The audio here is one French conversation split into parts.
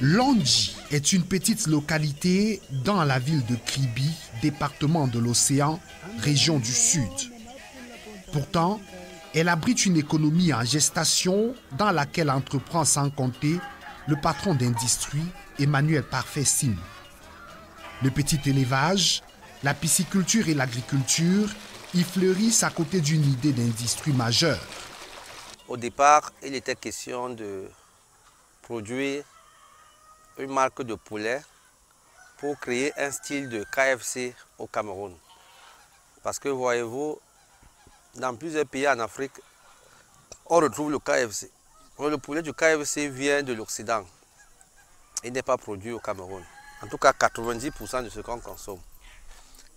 Londji est une petite localité dans la ville de Kribi, département de l'Océan, région du Sud. Pourtant, elle abrite une économie en gestation dans laquelle entreprend sans compter le patron d'industrie, Emmanuel Parfait Sim. Le petit élevage, la pisciculture et l'agriculture y fleurissent à côté d'une idée d'industrie majeure. Au départ, il était question de produire une marque de poulet pour créer un style de KFC au Cameroun. Parce que voyez-vous, dans plusieurs pays en Afrique, on retrouve le KFC. Le poulet du KFC vient de l'Occident. Il n'est pas produit au Cameroun. En tout cas, 90% de ce qu'on consomme.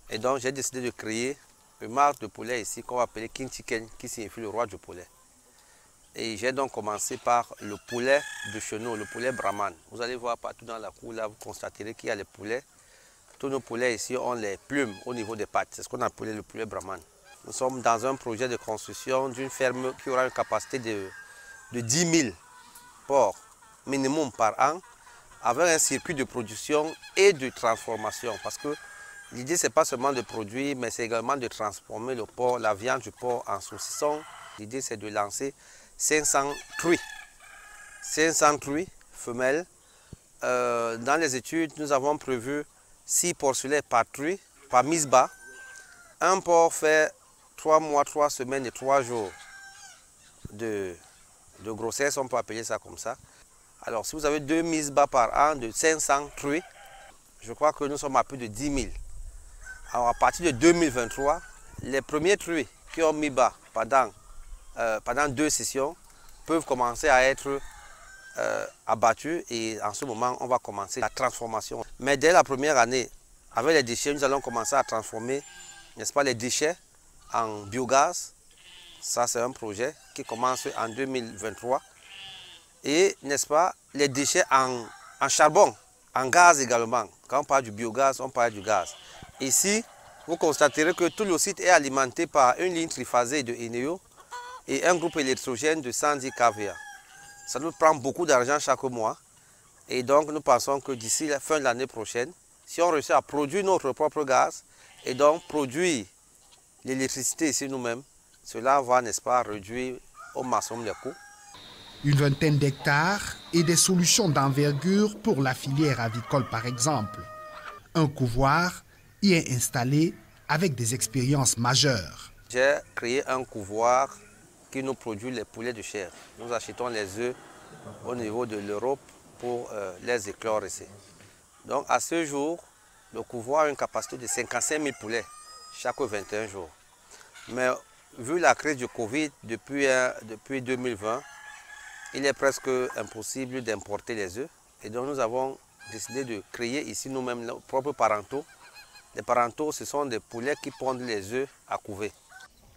Et donc, j'ai décidé de créer une marque de poulet ici qu'on va appeler King Chicken, qui signifie le roi du poulet. Et j'ai donc commencé par le poulet de chez nous, le poulet Brahman. Vous allez voir partout dans la cour, là, vous constaterez qu'il y a les poulets. Tous nos poulets ici ont les plumes au niveau des pattes. C'est ce qu'on appelle le poulet Brahman. Nous sommes dans un projet de construction d'une ferme qui aura une capacité de 10 000 porcs minimum par an, avec un circuit de production et de transformation. Parce que l'idée, ce n'est pas seulement de produire, mais c'est également de transformer le porc, la viande du porc en saucisson. L'idée, c'est de lancer 500 truies. 500 truies femelles. Dans les études, nous avons prévu 6 porcelets par truie, par mise bas. Un porc fait 3 mois, 3 semaines et 3 jours de grossesse, on peut appeler ça comme ça. Alors, si vous avez 2 mises bas par an de 500 truies, je crois que nous sommes à plus de 10 000. Alors, à partir de 2023, les premiers truies qui ont mis bas pendant 2 sessions peuvent commencer à être abattus et en ce moment, on va commencer la transformation. Mais dès la première année, avec les déchets, nous allons commencer à transformer, n'est-ce pas, les déchets en biogaz. Ça, c'est un projet qui commence en 2023. Et, n'est-ce pas, les déchets en charbon, en gaz également. Quand on parle du biogaz, on parle du gaz. Ici, vous constaterez que tout le site est alimenté par une ligne triphasée de Eneo et un groupe électrogène de 110 kVA. Ça nous prend beaucoup d'argent chaque mois. Et donc, nous pensons que d'ici la fin de l'année prochaine, si on réussit à produire notre propre gaz et donc produire l'électricité ici nous-mêmes, cela va, n'est-ce pas, réduire au maximum les coûts. Une vingtaine d'hectares et des solutions d'envergure pour la filière avicole par exemple. Un couvoir y est installé avec des expériences majeures. J'ai créé un couvoir qui nous produit les poulets de chair. Nous achetons les œufs au niveau de l'Europe pour les éclore ici. Donc à ce jour, le couvoir a une capacité de 55 000 poulets chaque 21 jours. Mais vu la crise du Covid depuis 2020, il est presque impossible d'importer les œufs. Et donc nous avons décidé de créer ici nous-mêmes nos propres parentaux. Les parentaux, ce sont des poulets qui pondent les œufs à couver.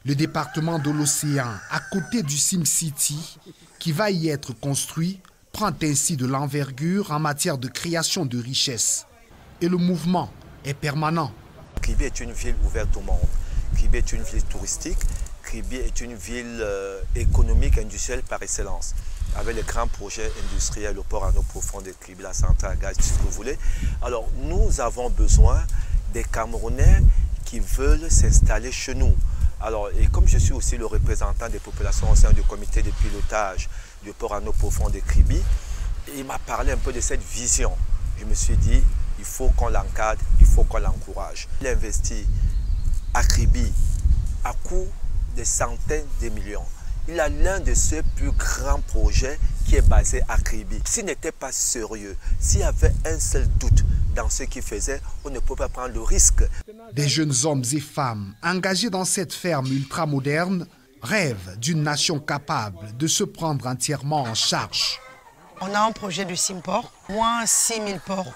Le département de l'Océan, à côté du SimCity, qui va y être construit, prend ainsi de l'envergure en matière de création de richesses. Et le mouvement est permanent. Kribi est une ville ouverte au monde. Kribi est une ville touristique. Kribi est une ville économique, industrielle par excellence. Avec les grands projets industriels, le port en eau profonde de Kribi, la centrale à gaz, si vous voulez. Alors, nous avons besoin des Camerounais qui veulent s'installer chez nous. Alors, et comme je suis aussi le représentant des populations au sein du comité de pilotage du port en eau profonde de Kribi, il m'a parlé un peu de cette vision. Je me suis dit, il faut qu'on l'encadre, il faut qu'on l'encourage. Il investit à Kribi à coût de centaines de millions. Il a l'un de ses plus grands projets qui est basé à Kribi. S'il n'était pas sérieux, s'il y avait un seul doute dans ce qu'il faisait, on ne peut pas prendre le risque. Des jeunes hommes et femmes engagés dans cette ferme ultramoderne rêvent d'une nation capable de se prendre entièrement en charge. On a un projet de Simport, moins 6 000 porcs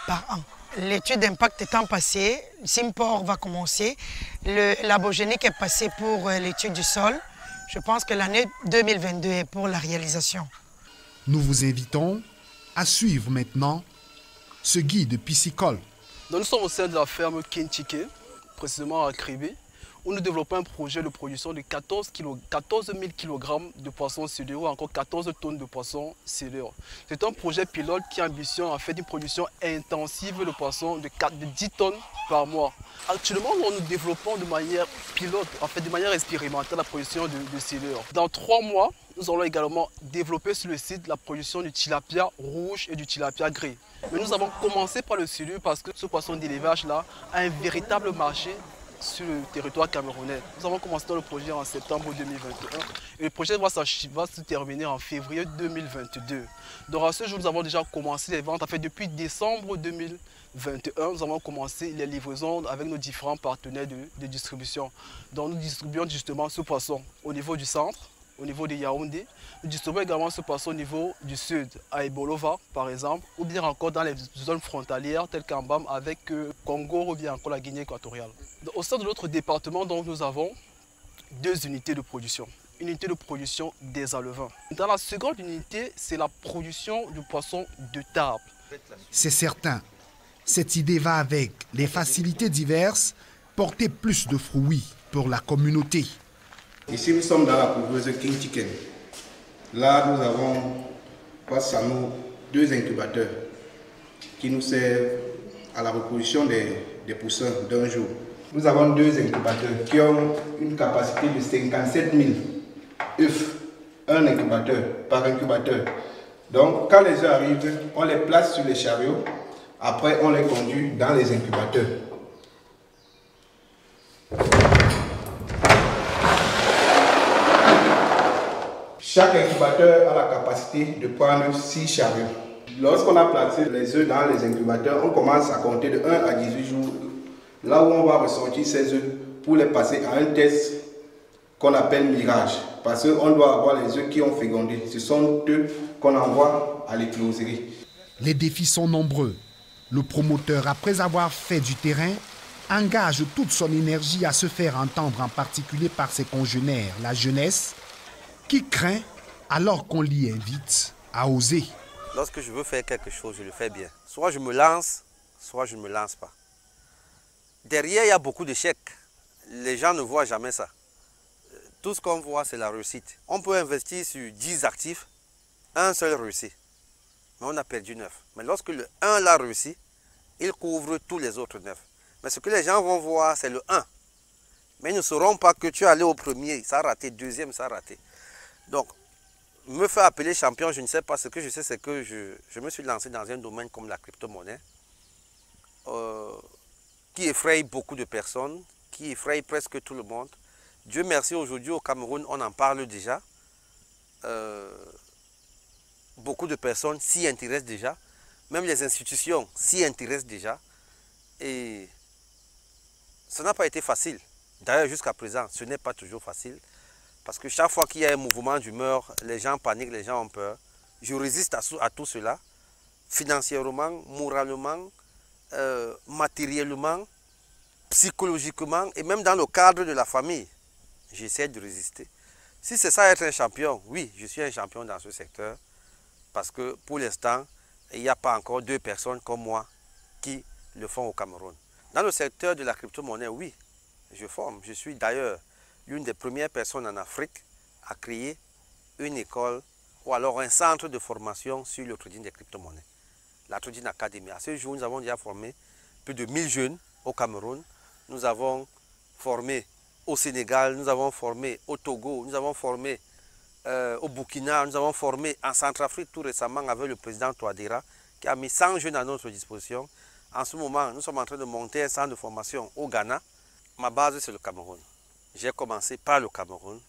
par an. L'étude d'impact étant passée, Simport va commencer. L'abogénique est passé pour l'étude du sol. Je pense que l'année 2022 est pour la réalisation. Nous vous invitons à suivre maintenant ce guide piscicole. Nous sommes au sein de la ferme King Chicken, précisément à Kribi, où nous développons un projet de production de 14 000 kg de poissons cellulaires ou encore 14 tonnes de poissons cellulaires. C'est un projet pilote qui ambitionne en fait une production intensive de poissons de 10 tonnes par mois. Actuellement, nous développons de manière pilote, en fait de manière expérimentale la production de cellulaires. Dans 3 mois, nous allons également développer sur le site la production du tilapia rouge et du tilapia gris. Mais nous avons commencé par le cellulaire parce que ce poisson d'élevage-là a un véritable marché sur le territoire camerounais. Nous avons commencé dans le projet en septembre 2021 et le projet va se terminer en février 2022. Donc à ce jour, nous avons déjà commencé les ventes. En fait, depuis décembre 2021, nous avons commencé les livraisons avec nos différents partenaires de distribution. Donc nous distribuons justement ce poisson au niveau du centre, au niveau de Yaoundé. Nous distribuons également ce poisson au niveau du sud, à Ebolova par exemple, ou bien encore dans les zones frontalières telles qu'Ambam avec Congo ou bien encore la Guinée équatoriale. Au sein de notre département, donc, nous avons 2 unités de production. Une unité de production des alevins. Dans la seconde unité, c'est la production du poisson de table. C'est certain, cette idée va avec les facilités diverses, porter plus de fruits pour la communauté. Ici, nous sommes dans la couveuse King Chicken. Là, nous avons face à nous 2 incubateurs qui nous servent à la reproduction des poussins d'un jour. Nous avons 2 incubateurs qui ont une capacité de 57 000 œufs, un incubateur par incubateur. Donc, quand les œufs arrivent, on les place sur les chariots. Après, on les conduit dans les incubateurs. Chaque incubateur a la capacité de prendre 6 chariots. Lorsqu'on a placé les œufs dans les incubateurs, on commence à compter de 1 à 18 jours, là où on va ressortir ces œufs pour les passer à un test qu'on appelle mirage. Parce qu'on doit avoir les œufs qui ont fécondé. Ce sont eux qu'on envoie à l'écloserie. Les défis sont nombreux. Le promoteur, après avoir fait du terrain, engage toute son énergie à se faire entendre, en particulier par ses congénères, la jeunesse, qui craint alors qu'on l'y invite à oser. Lorsque je veux faire quelque chose, je le fais bien. Soit je me lance, soit je ne me lance pas. Derrière, il y a beaucoup d'échecs. Les gens ne voient jamais ça. Tout ce qu'on voit, c'est la réussite. On peut investir sur 10 actifs, un seul réussit. Mais on a perdu 9. Mais lorsque le 1 l'a réussi, il couvre tous les autres 9. Mais ce que les gens vont voir, c'est le 1. Mais ils ne sauront pas que tu es allé au premier, ça a raté, deuxième, ça a raté. Donc, me faire appeler champion, je ne sais pas. Ce que je sais, c'est que je me suis lancé dans un domaine comme la crypto-monnaie, qui effraie beaucoup de personnes, qui effraie presque tout le monde. Dieu merci, aujourd'hui au Cameroun, on en parle déjà. Beaucoup de personnes s'y intéressent déjà. Même les institutions s'y intéressent déjà. Et ça n'a pas été facile. D'ailleurs, jusqu'à présent, ce n'est pas toujours facile. Parce que chaque fois qu'il y a un mouvement d'humeur, les gens paniquent, les gens ont peur. Je résiste à tout cela, financièrement, moralement, matériellement, psychologiquement et même dans le cadre de la famille. J'essaie de résister. Si c'est ça être un champion, oui, je suis un champion dans ce secteur. Parce que pour l'instant, il n'y a pas encore 2 personnes comme moi qui le font au Cameroun. Dans le secteur de la crypto-monnaie, oui, je forme. Je suis d'ailleurs l'une des premières personnes en Afrique à créer une école ou alors un centre de formation sur le trading des crypto-monnaies. La Trading Academy. À ce jour, nous avons déjà formé plus de 1000 jeunes au Cameroun. Nous avons formé au Sénégal, nous avons formé au Togo, nous avons formé au Burkina, nous avons formé en Centrafrique tout récemment avec le président Touadéra qui a mis 100 jeunes à notre disposition. En ce moment, nous sommes en train de monter un centre de formation au Ghana. Ma base, c'est le Cameroun. J'ai commencé par le Cameroun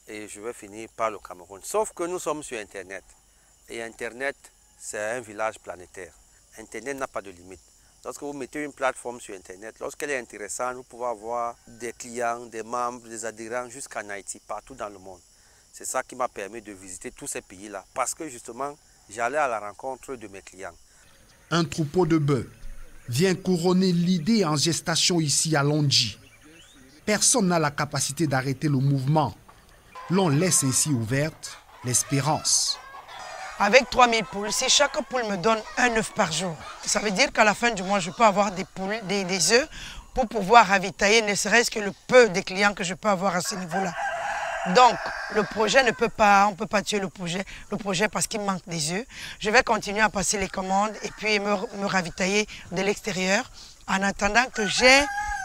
et je vais finir par le Cameroun. Sauf que nous sommes sur Internet. Et Internet, c'est un village planétaire. Internet n'a pas de limite. Lorsque vous mettez une plateforme sur Internet, lorsqu'elle est intéressante, vous pouvez avoir des clients, des membres, des adhérents jusqu'en Haïti, partout dans le monde. C'est ça qui m'a permis de visiter tous ces pays-là. Parce que justement, j'allais à la rencontre de mes clients. Un troupeau de bœufs vient couronner l'idée en gestation ici à Londji. Personne n'a la capacité d'arrêter le mouvement. L'on laisse ainsi ouverte l'espérance. Avec 3000 poules, si chaque poule me donne un œuf par jour, ça veut dire qu'à la fin du mois, je peux avoir des poules, des œufs pour pouvoir ravitailler ne serait-ce que le peu de clients que je peux avoir à ce niveau-là. Donc, le projet ne peut pas, on ne peut pas tuer le projet parce qu'il manque des œufs. Je vais continuer à passer les commandes et puis me ravitailler de l'extérieur en attendant que j'ai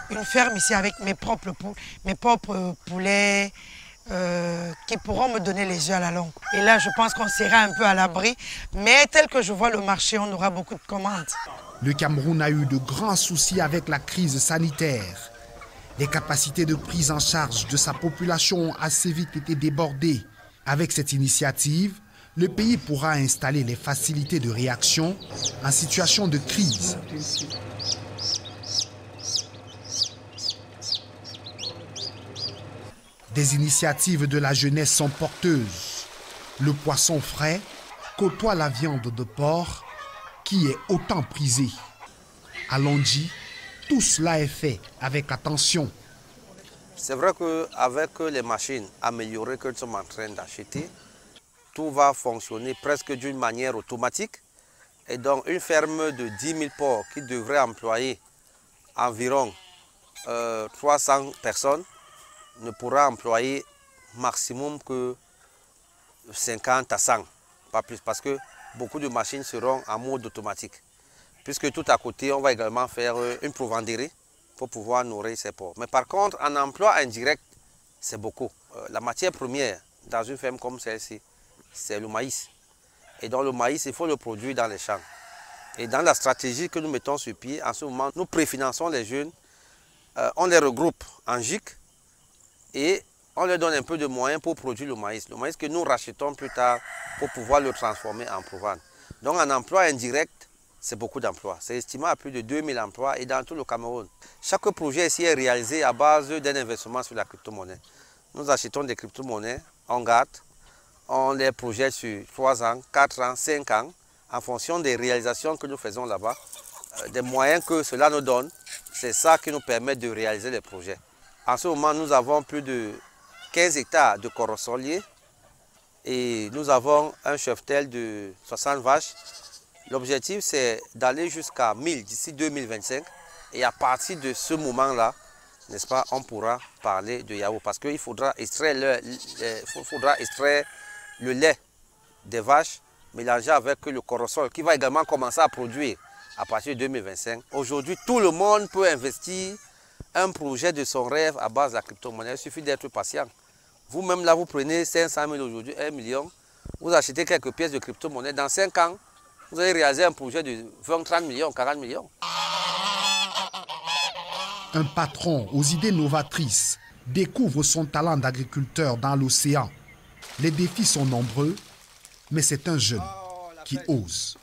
une ferme ici avec mes propres poulets qui pourront me donner les œufs à la longue. Et là, je pense qu'on sera un peu à l'abri, mais tel que je vois le marché, on aura beaucoup de commandes. Le Cameroun a eu de grands soucis avec la crise sanitaire. Les capacités de prise en charge de sa population ont assez vite été débordées. Avec cette initiative, le pays pourra installer les facilités de réaction en situation de crise. Des initiatives de la jeunesse sont porteuses. Le poisson frais côtoie la viande de porc qui est autant prisée. À Londji, tout cela est fait avec attention. C'est vrai qu'avec les machines améliorées que nous sommes en train d'acheter, tout va fonctionner presque d'une manière automatique. Et donc une ferme de 10 000 porcs qui devrait employer environ 300 personnes ne pourra employer maximum que 50 à 100, pas plus, parce que beaucoup de machines seront en mode automatique. Puisque tout à côté, on va également faire une provendérie pour pouvoir nourrir ces porcs. Mais par contre, en emploi indirect, c'est beaucoup. La matière première dans une ferme comme celle-ci, c'est le maïs. Et dans le maïs, il faut le produire dans les champs. Et dans la stratégie que nous mettons sur pied, en ce moment, nous préfinançons les jeunes, on les regroupe en GIC et on leur donne un peu de moyens pour produire le maïs. Le maïs que nous rachetons plus tard pour pouvoir le transformer en provende. Donc en emploi indirect, c'est beaucoup d'emplois. C'est estimé à plus de 2000 emplois et dans tout le Cameroun. Chaque projet ici est réalisé à base d'un investissement sur la crypto-monnaie. Nous achetons des crypto-monnaies, on garde, on les projette sur 3 ans, 4 ans, 5 ans, en fonction des réalisations que nous faisons là-bas, des moyens que cela nous donne. C'est ça qui nous permet de réaliser les projets. En ce moment, nous avons plus de 15 hectares de corosoliers et nous avons un cheptel de 60 vaches. L'objectif, c'est d'aller jusqu'à 1000 d'ici 2025. Et à partir de ce moment-là, n'est-ce pas, on pourra parler de yaourt. Parce qu'il faudra extraire le lait des vaches mélangé avec le corosol qui va également commencer à produire à partir de 2025. Aujourd'hui, tout le monde peut investir un projet de son rêve à base de la crypto-monnaie. Il suffit d'être patient. Vous-même, là, vous prenez 500 000 aujourd'hui, 1 million. Vous achetez quelques pièces de crypto-monnaie. Dans 5 ans, vous allez réaliser un projet de 20, 30 millions, 40 millions. Un patron aux idées novatrices découvre son talent d'agriculteur dans l'océan. Les défis sont nombreux, mais c'est un jeune qui ose.